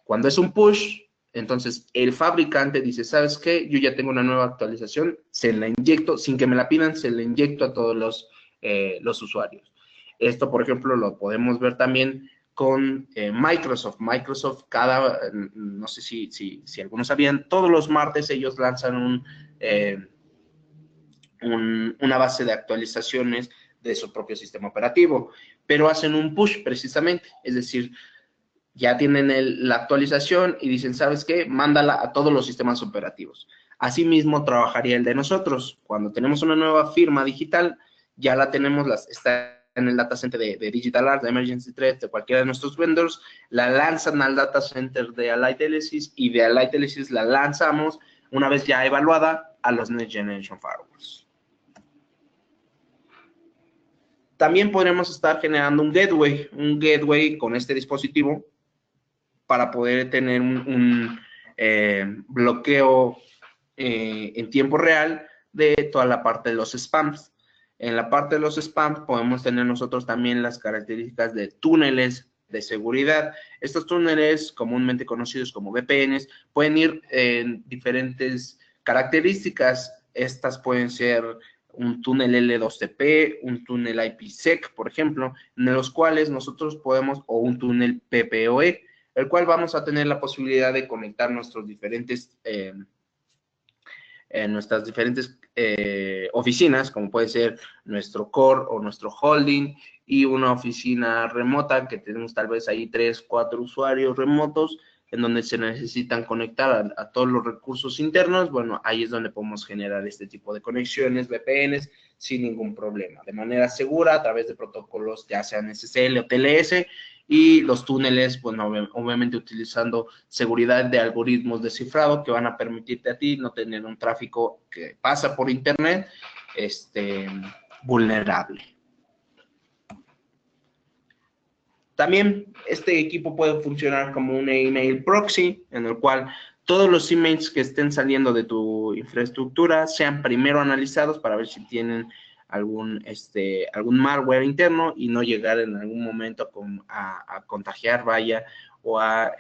Cuando es un push, entonces el fabricante dice, ¿sabes qué? Yo ya tengo una nueva actualización, se la inyecto, sin que me la pidan, se la inyecto a todos los usuarios. Esto, por ejemplo, lo podemos ver también con Microsoft. Microsoft, no sé si algunos sabían, todos los martes ellos lanzan una base de actualizaciones de su propio sistema operativo, pero hacen un push precisamente, es decir, ya tienen la actualización y dicen, ¿sabes qué? Mándala a todos los sistemas operativos. Asimismo, trabajaría el de nosotros. Cuando tenemos una nueva firma digital, ya la tenemos, está en el data center de Digital Art, de Emergency Threat, de cualquiera de nuestros vendors, la lanzan al data center de Allied Telesis y de Allied Telesis la lanzamos, una vez ya evaluada, a los Next Generation Firewalls. También podremos estar generando un gateway con este dispositivo para poder tener un bloqueo en tiempo real de toda la parte de los spams. En la parte de los spams podemos tener nosotros también las características de túneles de seguridad. Estos túneles, comúnmente conocidos como VPNs, pueden ir en diferentes características. Estas pueden ser un túnel L2TP, un túnel IPsec, por ejemplo, en los cuales nosotros podemos, o un túnel PPOE, el cual vamos a tener la posibilidad de conectar nuestras diferentes oficinas, como puede ser nuestro core o nuestro holding y una oficina remota que tenemos tal vez ahí 3, 4 usuarios remotos en donde se necesitan conectar a todos los recursos internos. Bueno, ahí es donde podemos generar este tipo de conexiones, VPNs, sin ningún problema, de manera segura a través de protocolos ya sean SSL o TLS y los túneles, bueno, obviamente utilizando seguridad de algoritmos de cifrado que van a permitirte a ti no tener un tráfico que pasa por internet vulnerable. También este equipo puede funcionar como un email proxy, en el cual todos los emails que estén saliendo de tu infraestructura sean primero analizados para ver si tienen algún malware interno y no llegar en algún momento a contagiar, o a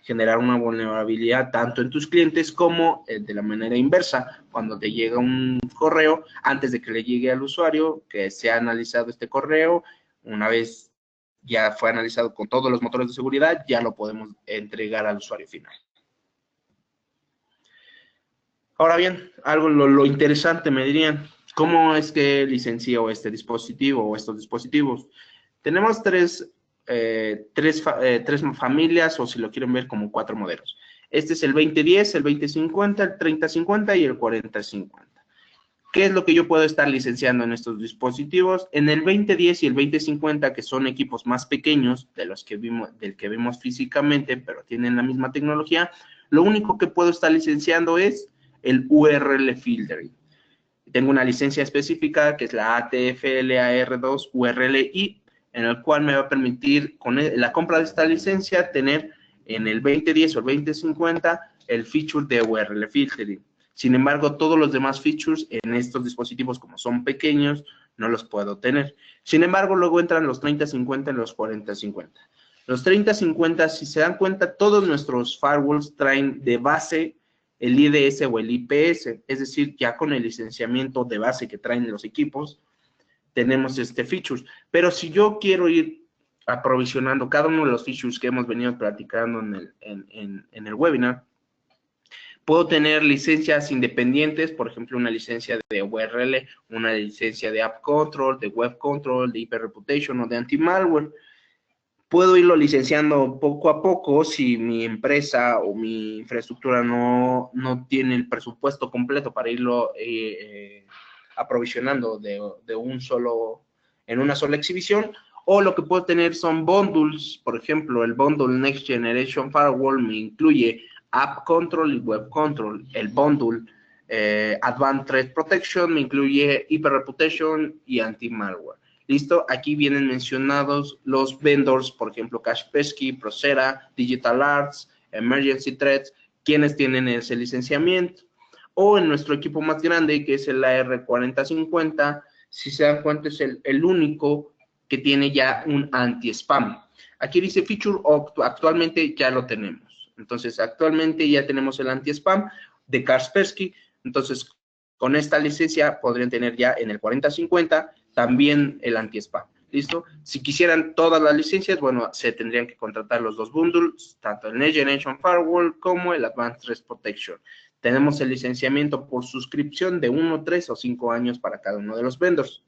generar una vulnerabilidad tanto en tus clientes como de la manera inversa. Cuando te llega un correo, antes de que le llegue al usuario, que se ha analizado este correo, una vez ya fue analizado con todos los motores de seguridad, ya lo podemos entregar al usuario final. Ahora bien, lo interesante me dirían, ¿cómo es que licencio este dispositivo o estos dispositivos? Tenemos tres familias, o si lo quieren ver como 4 modelos. Este es el 2010, el 2050, el 3050 y el 4050. ¿Qué es lo que yo puedo estar licenciando en estos dispositivos? En el 2010 y el 2050, que son equipos más pequeños del que vimos físicamente, pero tienen la misma tecnología, lo único que puedo estar licenciando es el URL filtering. Tengo una licencia específica que es la ATFLAR2 URLI, en el cual me va a permitir, con la compra de esta licencia, tener en el 2010 o el 2050 el feature de URL filtering. Sin embargo, todos los demás features en estos dispositivos, como son pequeños, no los puedo tener. Sin embargo, luego entran los 3050 y los 4050. Los 3050, si se dan cuenta, todos nuestros firewalls traen de base el IDS o el IPS, es decir, ya con el licenciamiento de base que traen los equipos, tenemos features. Pero si yo quiero ir aprovisionando cada uno de los features que hemos venido platicando en el webinar, puedo tener licencias independientes, por ejemplo, una licencia de URL, una licencia de App Control, de Web Control, de IP Reputation o de Anti-Malware. Puedo irlo licenciando poco a poco si mi empresa o mi infraestructura no tiene el presupuesto completo para irlo aprovisionando en una sola exhibición. O lo que puedo tener son bundles, por ejemplo, el bundle Next Generation Firewall me incluye App Control y Web Control. El bundle Advanced Threat Protection me incluye IP Reputation y Anti-Malware. ¿Listo? Aquí vienen mencionados los vendors, por ejemplo, Kaspersky, Procera, Digital Arts, Emergency Threats, quienes tienen ese licenciamiento. O en nuestro equipo más grande, que es el AR4050, si se dan cuenta, es el único que tiene ya un anti-spam. Aquí dice feature, actualmente ya lo tenemos. Entonces, actualmente ya tenemos el anti-spam de Kaspersky. Entonces, con esta licencia podrían tener ya en el 4050 también el anti-spam. ¿Listo? Si quisieran todas las licencias, bueno, se tendrían que contratar los dos bundles, tanto el Next Generation Firewall como el Advanced Threat Protection. Tenemos el licenciamiento por suscripción de 1, 3 o 5 años para cada uno de los vendors.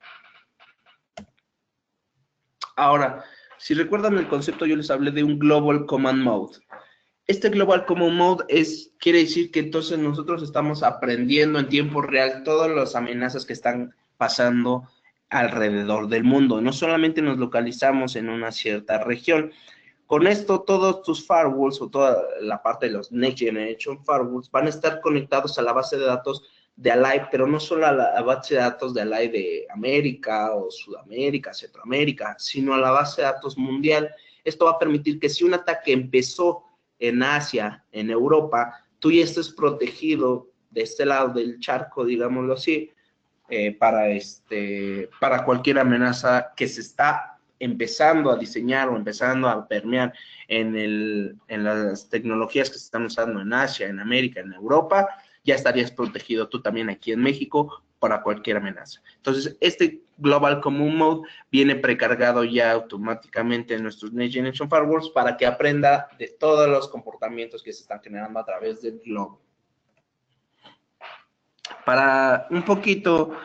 Ahora, si recuerdan el concepto, yo les hablé de un Global Command Mode. Este Global Command Mode quiere decir que entonces nosotros estamos aprendiendo en tiempo real todas las amenazas que están pasando alrededor del mundo. No solamente nos localizamos en una cierta región. Con esto, todos tus firewalls o toda la parte de los Next Generation Firewalls van a estar conectados a la base de datos de Alive, pero no solo a la base de datos de Alive de América o Sudamérica, Centroamérica, sino a la base de datos mundial. Esto va a permitir que si un ataque empezó en Asia, en Europa, tú ya estés protegido de este lado del charco, digámoslo así, para cualquier amenaza que se está empezando a diseñar o empezando a permear en las tecnologías que se están usando en Asia, en América, en Europa, ya estarías protegido tú también aquí en México para cualquier amenaza. Entonces, este Global Command Mode viene precargado ya automáticamente en nuestros Next Generation Firewalls para que aprenda de todos los comportamientos que se están generando a través del globo. Para un poquito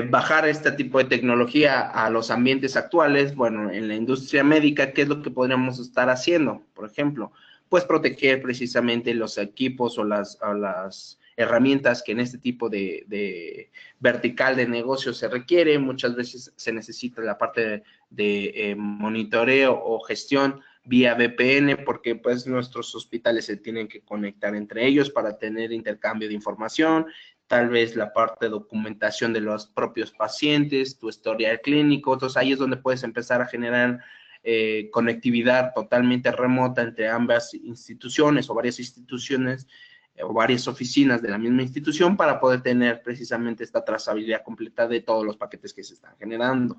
bajar este tipo de tecnología a los ambientes actuales, bueno, en la industria médica, ¿qué es lo que podríamos estar haciendo? Por ejemplo, pues proteger precisamente los equipos o las herramientas que en este tipo de vertical de negocio se requiere. Muchas veces se necesita la parte de monitoreo o gestión vía VPN, porque pues nuestros hospitales se tienen que conectar entre ellos para tener intercambio de información, tal vez la parte de documentación de los propios pacientes, tu historial clínico. Entonces ahí es donde puedes empezar a generar conectividad totalmente remota entre ambas instituciones o varias instituciones o varias oficinas de la misma institución para poder tener precisamente esta trazabilidad completa de todos los paquetes que se están generando.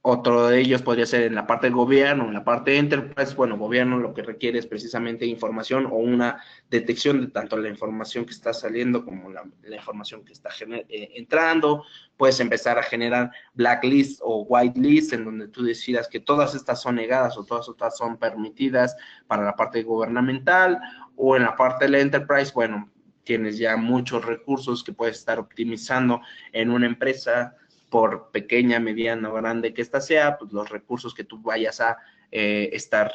Otro de ellos podría ser en la parte del gobierno, en la parte de enterprise. Bueno, gobierno lo que requiere es precisamente información o una detección de tanto la información que está saliendo como la información que está entrando. Puedes empezar a generar blacklist o whitelist en donde tú decidas que todas estas son negadas o todas estas son permitidas para la parte gubernamental. O en la parte de la enterprise, bueno, tienes ya muchos recursos que puedes estar optimizando en una empresa, por pequeña, mediana o grande que ésta sea, pues los recursos que tú vayas a estar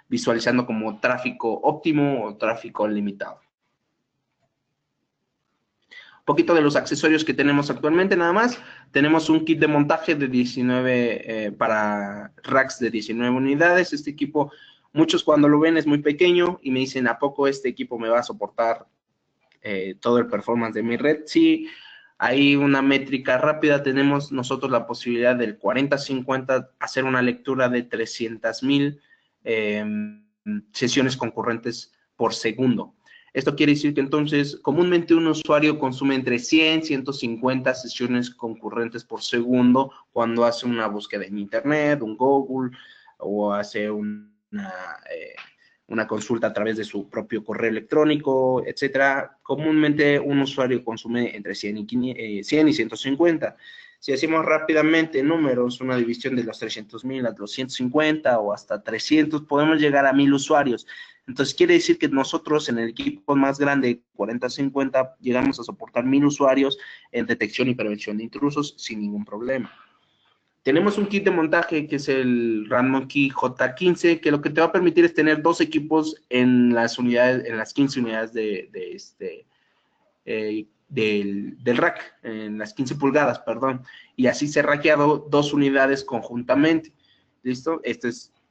visualizando como tráfico óptimo o tráfico limitado. Un poquito de los accesorios que tenemos actualmente nada más. Tenemos un kit de montaje de 19 para racks de 19 unidades. Este equipo, muchos cuando lo ven es muy pequeño y me dicen, ¿a poco este equipo me va a soportar todo el performance de mi red? Sí. Hay una métrica rápida, tenemos nosotros la posibilidad del 40-50 hacer una lectura de 300,000 sesiones concurrentes por segundo. Esto quiere decir que entonces comúnmente un usuario consume entre 100 y 150 sesiones concurrentes por segundo cuando hace una búsqueda en internet, un Google o hace una consulta a través de su propio correo electrónico, etcétera. Comúnmente un usuario consume entre 100 y 150. Si hacemos rápidamente números, una división de los 300,000 a los 150 o hasta 300, podemos llegar a 1000 usuarios. Entonces, quiere decir que nosotros en el equipo más grande, 40-50, llegamos a soportar 1000 usuarios en detección y prevención de intrusos sin ningún problema. Tenemos un kit de montaje que es el RandMonkey J15, que lo que te va a permitir es tener 2 equipos en las unidades, en las 15 unidades del rack, en las 15 pulgadas, perdón, y así ser rackeado 2 unidades conjuntamente. ¿Listo?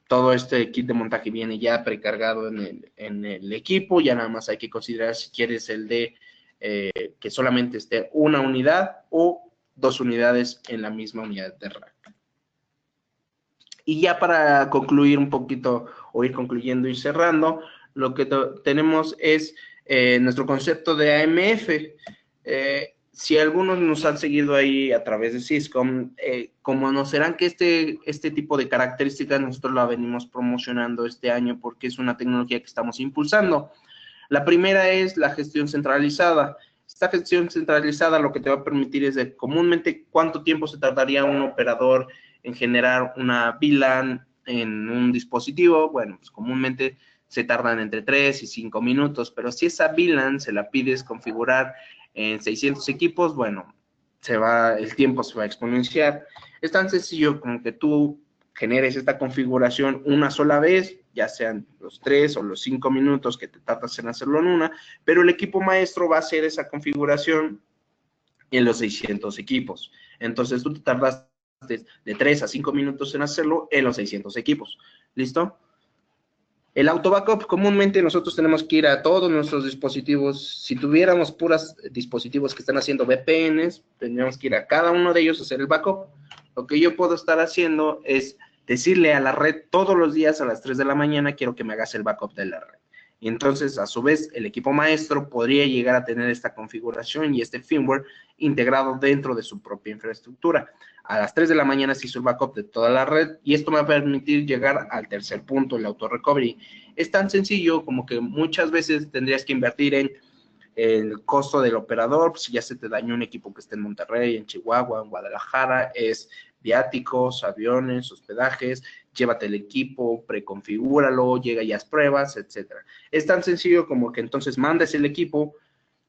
Todo este kit de montaje viene ya precargado en el equipo, ya nada más hay que considerar si quieres el de que solamente esté una unidad o 2 unidades en la misma unidad de rack. Y ya para concluir un poquito, o ir concluyendo y cerrando, lo que tenemos es nuestro concepto de AMF. Si algunos nos han seguido ahí a través de Syscom, conocerán que este tipo de características nosotros la venimos promocionando este año porque es una tecnología que estamos impulsando. La primera es la gestión centralizada. Esta gestión centralizada lo que te va a permitir es de comúnmente cuánto tiempo se tardaría un operador en generar una VLAN en un dispositivo. Bueno, pues comúnmente se tardan entre 3 y 5 minutos, pero si esa VLAN se la pides configurar en 600 equipos, bueno, el tiempo se va a exponenciar. Es tan sencillo como que tú generes esta configuración una sola vez, ya sean los 3 o los 5 minutos que te tardas en hacerlo en una, pero el equipo maestro va a hacer esa configuración en los 600 equipos. Entonces, tú te tardas de 3 a 5 minutos en hacerlo en los 600 equipos. ¿Listo? El auto backup, comúnmente nosotros tenemos que ir a todos nuestros dispositivos. Si tuviéramos puros dispositivos que están haciendo VPNs, tendríamos que ir a cada uno de ellos a hacer el backup. Lo que yo puedo estar haciendo es decirle a la red todos los días a las 3 de la mañana, quiero que me hagas el backup de la red. Y entonces, a su vez, el equipo maestro podría llegar a tener esta configuración y este firmware integrado dentro de su propia infraestructura. A las 3 de la mañana se hizo el backup de toda la red y esto me va a permitir llegar al tercer punto, el auto recovery. Es tan sencillo como que muchas veces tendrías que invertir en el costo del operador. Si ya se te dañó un equipo que esté en Monterrey, en Chihuahua, en Guadalajara, es viáticos, aviones, hospedajes, llévate el equipo, preconfigúralo, llega y haz pruebas, etcétera. Es tan sencillo como que entonces mandes el equipo,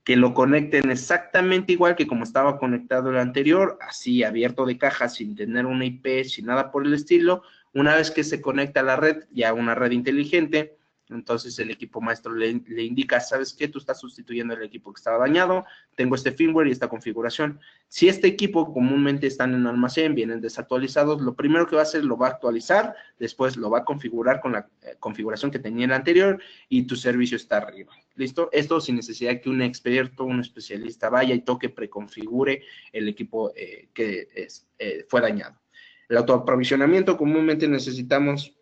que lo conecten exactamente igual que como estaba conectado el anterior, así abierto de caja, sin tener una IP, sin nada por el estilo. Una vez que se conecta a la red, ya una red inteligente, entonces el equipo maestro le indica, ¿sabes qué? Tú estás sustituyendo el equipo que estaba dañado, tengo este firmware y esta configuración. Si este equipo comúnmente están en almacén, vienen desactualizados, lo primero que va a hacer lo va a actualizar, después lo va a configurar con la configuración que tenía el anterior y tu servicio está arriba. ¿Listo? Esto sin necesidad de que un experto, un especialista vaya y toque, preconfigure el equipo que fue dañado. El autoaprovisionamiento, comúnmente necesitamos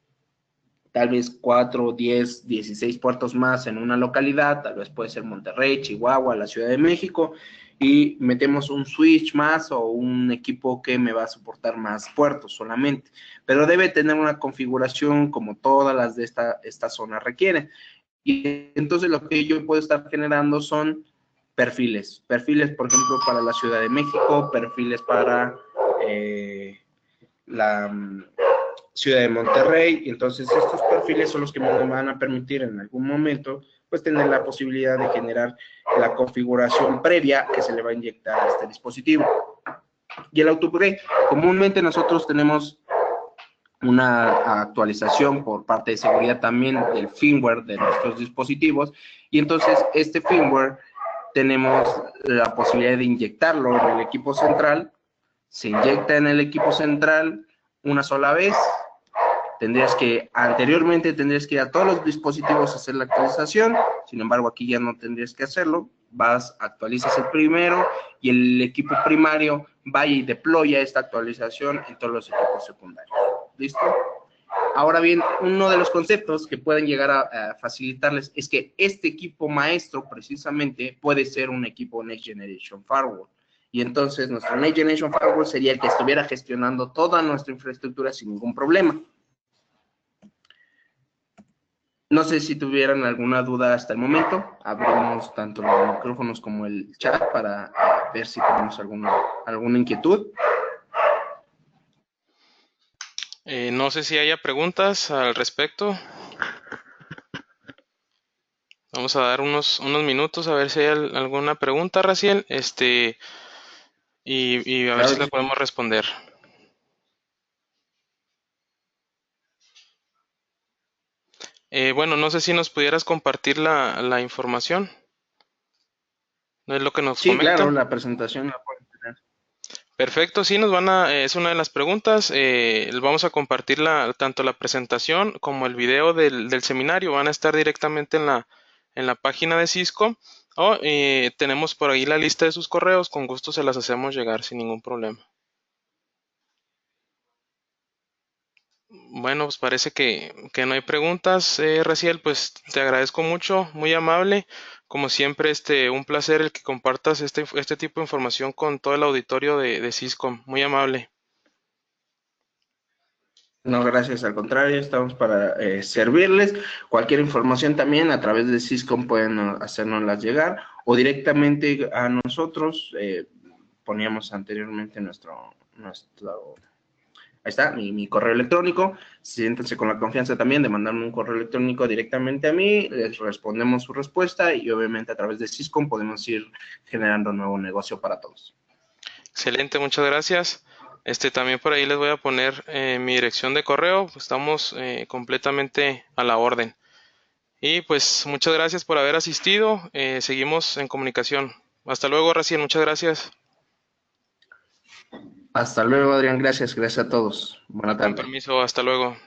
tal vez 4, 10, 16 puertos más en una localidad, tal vez puede ser Monterrey, Chihuahua, la Ciudad de México, y metemos un switch más o un equipo que me va a soportar más puertos solamente, pero debe tener una configuración como todas las de esta zona requieren. Y entonces lo que yo puedo estar generando son perfiles, por ejemplo, para la Ciudad de México, perfiles para la Ciudad de Monterrey, y entonces estos perfiles son los que me van a permitir en algún momento pues tener la posibilidad de generar la configuración previa que se le va a inyectar a este dispositivo. Y el auto-upgrade, comúnmente nosotros tenemos una actualización por parte de seguridad también del firmware de nuestros dispositivos, y entonces este firmware tenemos la posibilidad de inyectarlo en el equipo central. Se inyecta en el equipo central una sola vez. Anteriormente tendrías que ir a todos los dispositivos a hacer la actualización, sin embargo aquí ya no tendrías que hacerlo, actualizas el primero y el equipo primario vaya y deploya esta actualización en todos los equipos secundarios. ¿Listo? Ahora bien, uno de los conceptos que pueden llegar a facilitarles es que este equipo maestro precisamente puede ser un equipo Next Generation Firewall. Y entonces nuestro Next Generation Firewall sería el que estuviera gestionando toda nuestra infraestructura sin ningún problema. No sé si tuvieran alguna duda hasta el momento. Abrimos tanto los micrófonos como el chat para ver si tenemos alguna inquietud. No sé si haya preguntas al respecto. Vamos a dar unos minutos a ver si hay alguna pregunta, Raciel, y a ver si la podemos responder. Bueno, no sé si nos pudieras compartir la información. ¿No es lo que nos comentan? Sí, claro, la presentación la pueden tener. Perfecto, sí, es una de las preguntas. Vamos a compartir tanto la presentación como el video del seminario. Van a estar directamente en la página de Cisco. Tenemos por ahí la lista de sus correos. Con gusto se las hacemos llegar sin ningún problema. Bueno, pues parece que no hay preguntas, Raciel. Pues te agradezco mucho, muy amable. Como siempre, un placer el que compartas este tipo de información con todo el auditorio de Cisco. Muy amable. No, gracias, al contrario, estamos para servirles. Cualquier información también a través de Cisco pueden hacérnoslas llegar o directamente a nosotros. Poníamos anteriormente ahí está, mi correo electrónico. Siéntense con la confianza también de mandarme un correo electrónico directamente a mí, les respondemos su respuesta y obviamente a través de Cisco podemos ir generando nuevo negocio para todos. Excelente, muchas gracias. También por ahí les voy a poner mi dirección de correo. Estamos completamente a la orden. Y pues muchas gracias por haber asistido. Seguimos en comunicación. Hasta luego, Raciel. Muchas gracias. Hasta luego, Adrián. Gracias a todos. Buena tarde. Con permiso, hasta luego.